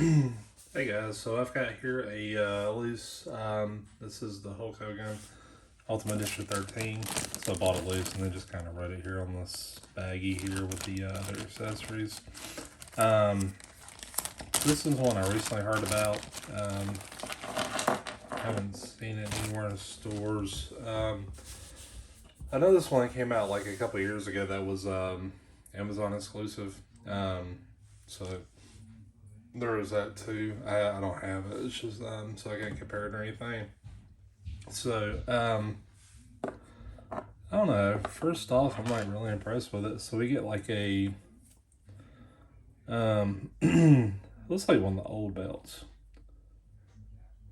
Hey guys, so I've got here a loose. This is the Hulk Hogan Ultimate Edition 13. So I bought it loose and then just kind of wrote it here on this baggie here with the other accessories. Um, this is one I recently heard about. Haven't seen it anywhere in stores. I know this one came out like a couple years ago. That was Amazon exclusive. So there is that too. I don't have it. It's just so I can't compare it or anything. So I don't know. First off, I'm like really impressed with it. So we get like a looks like one of the old belts.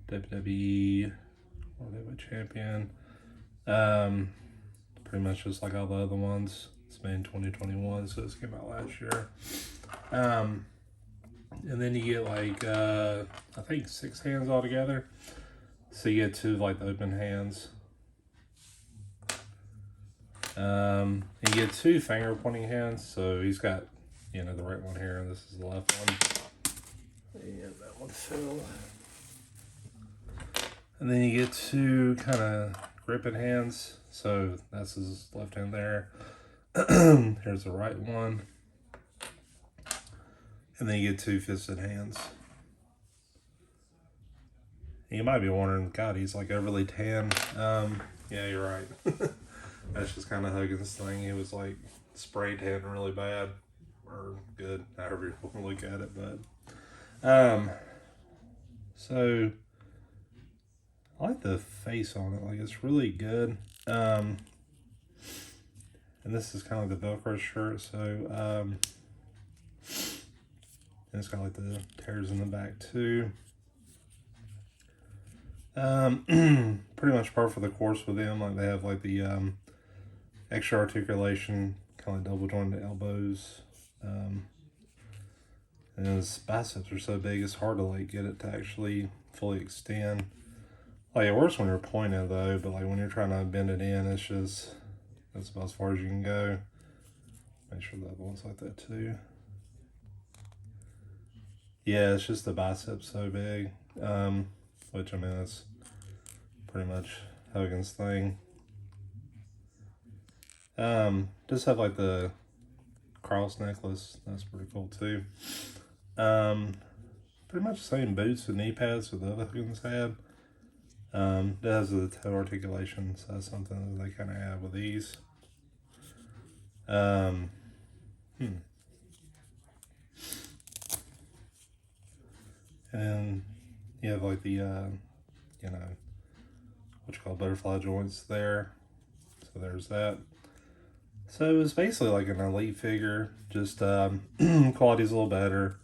WWE World Heavyweight Champion. Pretty much just like all the other ones. It's made in 2021, so this came out last year. And then you get like I think 6 hands altogether. So you get 2 like the open hands. You get 2 finger pointing hands. So he's got, the right one here, and this is the left one. And that one's filled. And then you get 2 kind of gripping hands. So that's his left hand there. Here's the right one. And then you get 2 fisted hands. You might be wondering, God, he's like overly tan. Yeah, you're right. That's just kind of Hogan's thing. He was like spray tan really bad, or good, however you want to look at it. But so I like the face on it. Like it's really good. And this is kind of like the Velcro shirt. So and it's got like the tears in the back too. Pretty much par for the course with them. Like they have like the extra articulation, kind of double jointed elbows. And his biceps are so big, it's hard to like get it to actually fully extend. Like it works when you're pointing though, but like when you're trying to bend it in, it's just that's about as far as you can go. Make sure the other one's like that too. Yeah, it's just the biceps so big. Which I mean that's pretty much Hogan's thing. Just have like the cross necklace. That's pretty cool too. Pretty much the same boots and knee pads that the other Hogans had. It has the toe articulation, so that's something that they kind of have with these. And you have like the what you call butterfly joints there. So there's that. So it was basically like an elite figure, just quality's a little better,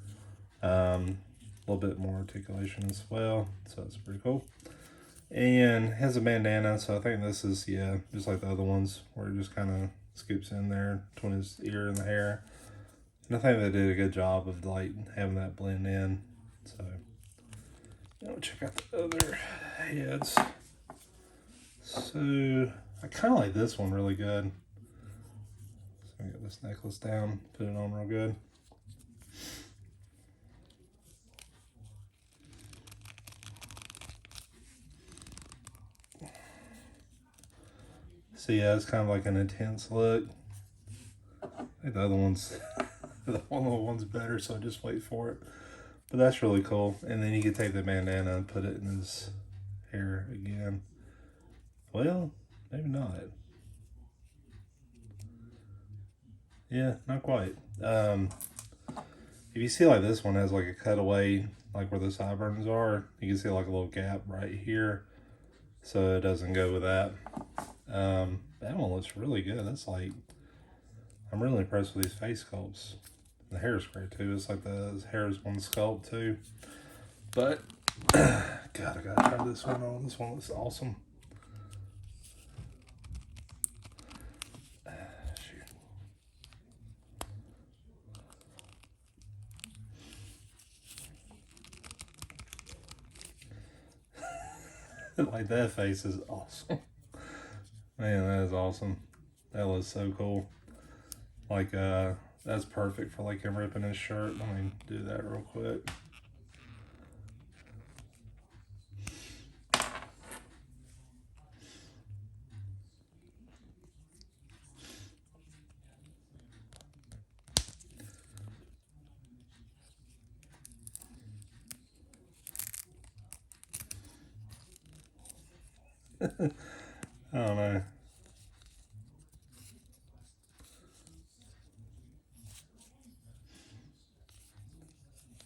a little bit more articulation as well. So that's pretty cool. And has a bandana, so I think this is just like the other ones where it just kind of scoops in there between his ear and the hair. And I think they did a good job of like having that blend in. So check out the other heads. So I kind of like this one really good. So I get this necklace down, put it on real good. So yeah, it's kind of like an intense look. I think the other one's the one's better, so just wait for it. But that's really cool. And then you can take the bandana and put it in his hair again. Well, maybe not. Yeah, not quite. If you see like this one has like a cutaway, like where the sideburns are, you can see like a little gap right here. So it doesn't go with that. That one looks really good. That's like, I'm really impressed with these face sculpts. The hair is great too. It's like the hair is one sculpt too. But God, I gotta try this one on. This one looks awesome. Like that face is awesome. Man, that is awesome. That looks so cool. Like that's perfect for like him ripping his shirt. Let me do that real quick. I don't know.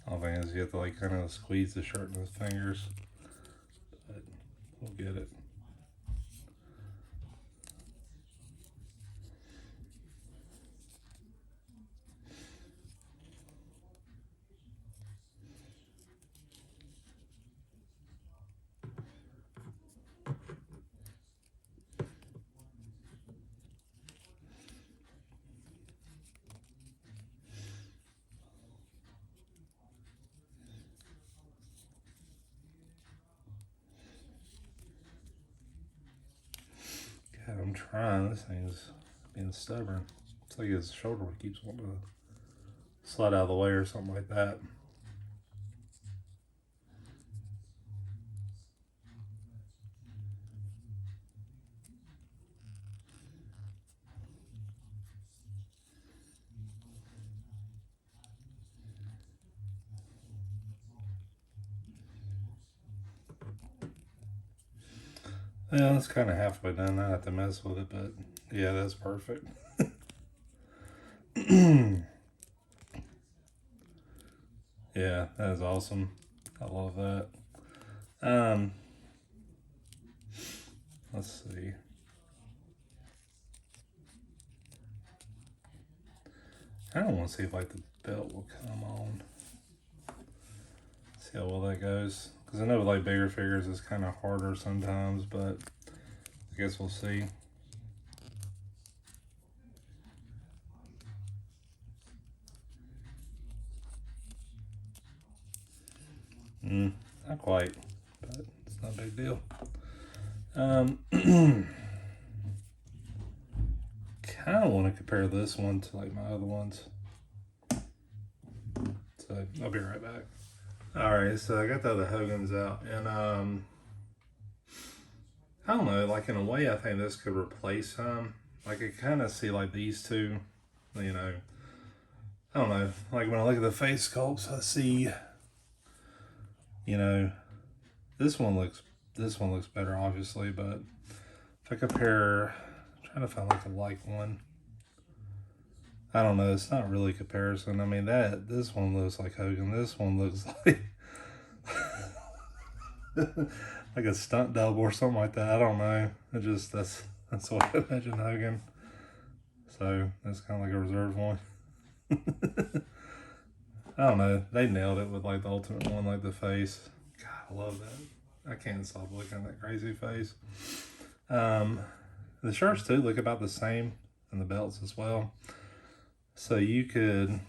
All thing is you have to like kind of squeeze the shirt in his fingers. But we'll get it. God, I'm trying. This thing's being stubborn. It's like his shoulder keeps wanting to slide out of the way or something like that. Yeah, it's kind of halfway done. I have to mess with it, but yeah, that's perfect. Yeah, that is awesome. I love that. Um, let's see. I don't want to see if like the belt will come on. See how well that goes. Because I know with like bigger figures it's kind of harder sometimes, but I guess we'll see. Not quite, but it's not a big deal. Kind of want to compare this one to like my other ones. So I'll be right back. Alright, so I got the other Hogans out, and I don't know, like in a way I think this could replace some. Like I kind of see like these two, you know, I don't know, like when I look at the face sculpts I see, you know, this one looks better obviously, but if I compare, I'm trying to find like one. I don't know, it's not really a comparison. I mean this one looks like Hogan, this one looks like like a stunt double or something like that. I don't know. It just that's what I imagine Hogan. So that's kind of like a reserved one. I don't know. They nailed it with like the ultimate one, like the face. God, I love that. I can't stop looking at that crazy face. The shirts too look about the same, and the belts as well. So you could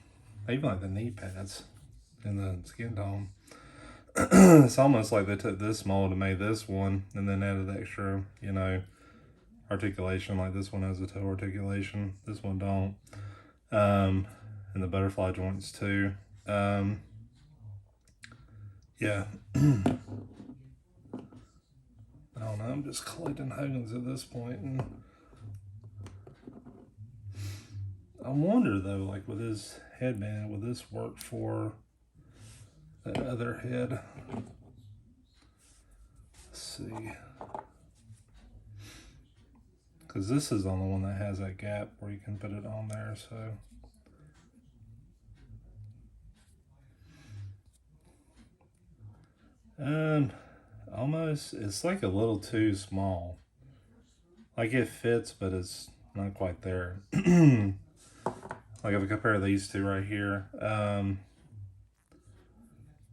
even like the knee pads and the skin tone. It's almost like they took this mold and made this one, and then added extra, you know, articulation. Like this one has a toe articulation, this one don't. And the butterfly joints too. Yeah. I don't know. I'm just collecting Hogans at this point, and I wonder though, like with his headband, would this work for that other head? Let's see. Because this is on the one that has that gap where you can put it on there, so. Almost, it's like a little too small. Like it fits, but it's not quite there. Like if I compare these two right here,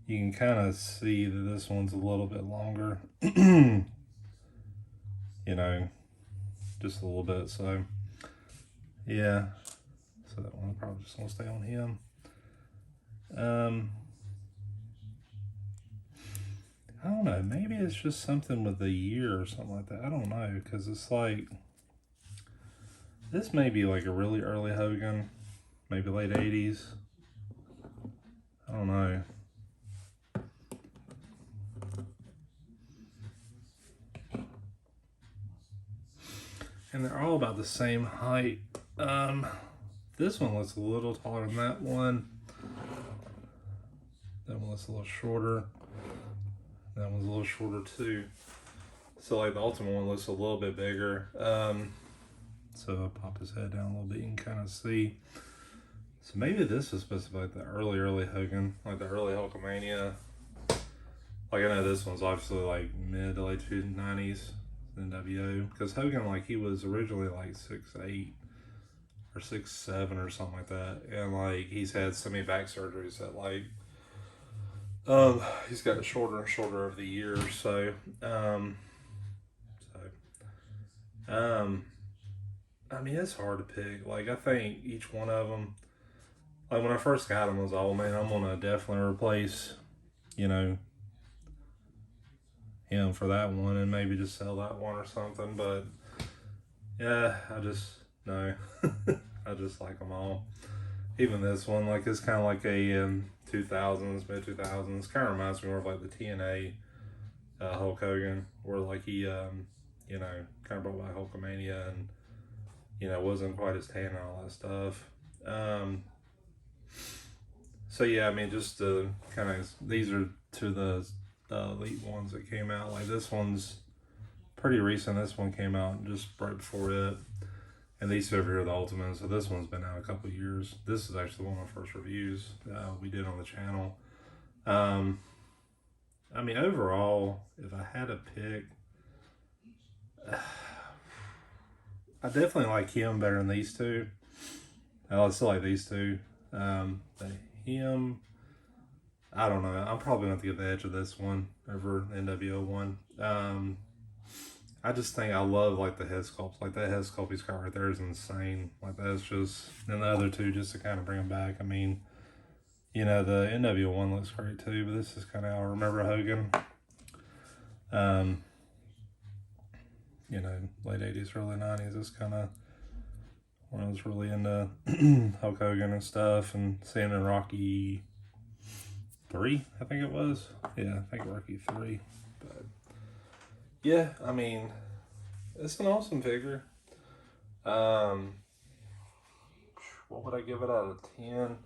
you can kind of see that this one's a little bit longer. You know, just a little bit. So, yeah. So that one probably just gonna stay on him. I don't know. Maybe it's just something with the year or something like that. I don't know, because it's like this may be like a really early Hogan, maybe late 80s. I don't know. And they're all about the same height. This one looks a little taller than that one. That one looks a little shorter. That one's a little shorter too. So like the Ultimate one looks a little bit bigger. So I'll pop his head down a little bit, you can kind of see. So maybe this is supposed to be like the early Hogan, like the early Hulkamania. Like I know this one's obviously like mid to late 90s NWO, because Hogan, like, he was originally like 6'8" or 6'7" or something like that, and like he's had so many back surgeries that like he's got shorter and shorter over the years. So I mean, it's hard to pick. Like, I think each one of them, like when I first got them, I was like, oh man, I'm gonna definitely replace, you know, him for that one, and maybe just sell that one or something. But yeah, I just no, I just like them all. Even this one, like, it's kind of like a 2000s, mid 2000s. Kind of reminds me more of like the TNA Hulk Hogan, where like he, you know, kind of brought back Hulkamania, and you know, wasn't quite as tan and all that stuff. So yeah, I mean, just kind of, these are two of the elite ones that came out. Like this one's pretty recent. This one came out just right before it, and these two over here are the Ultimate. So this one's been out a couple of years. This is actually one of my first reviews we did on the channel. I mean, overall, if I had to pick, I definitely like him better than these two. I still like these two. Him, I don't know. I'm probably going to get the edge of this one over the NWO one. I just think I love like the head sculpt. Like that head sculpt he's got right there is insane. Like that's just, and the other two just to kind of bring them back. I mean, you know, the NWO one looks great too, but this is kind of how I remember Hogan. You know, late 80s, early 90s. It's kind of when I was really into Hulk Hogan and stuff, and seeing in Rocky 3, I think it was. Yeah, I think Rocky 3. But yeah, I mean, it's an awesome figure. What would I give it out of 10?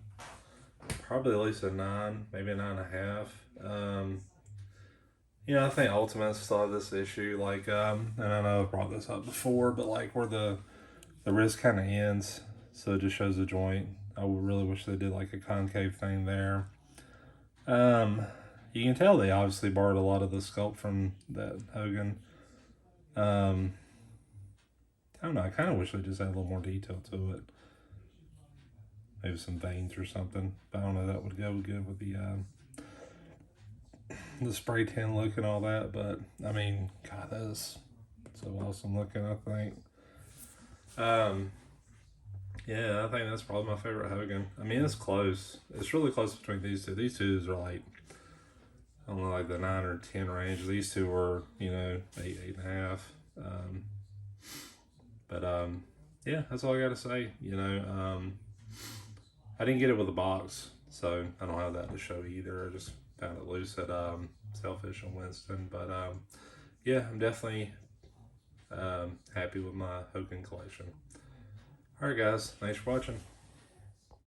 Probably at least a 9, maybe a 9.5. You know, I think Ultimates still have this issue, like, and I know I've brought this up before, but like where the wrist kind of ends, so it just shows the joint. I would really wish they did like a concave thing there. You can tell they obviously borrowed a lot of the sculpt from that Hogan. I don't know, I kind of wish they just had a little more detail to it. Maybe some veins or something. But I don't know, that would go good with the spray tan look and all that. But I mean, God, that is so awesome looking, I think. Yeah, I think that's probably my favorite Hogan. I mean, it's close. It's really close between these two. These two are like, I don't know, like the 9 or 10 range. These two were, you know, 8, 8.5. Yeah, that's all I got to say. You know, I didn't get it with a box, so I don't have that to show either. I just found it loose at Selfish and Winston. But yeah, I'm definitely happy with my Hogan collection. Alright guys, thanks for watching.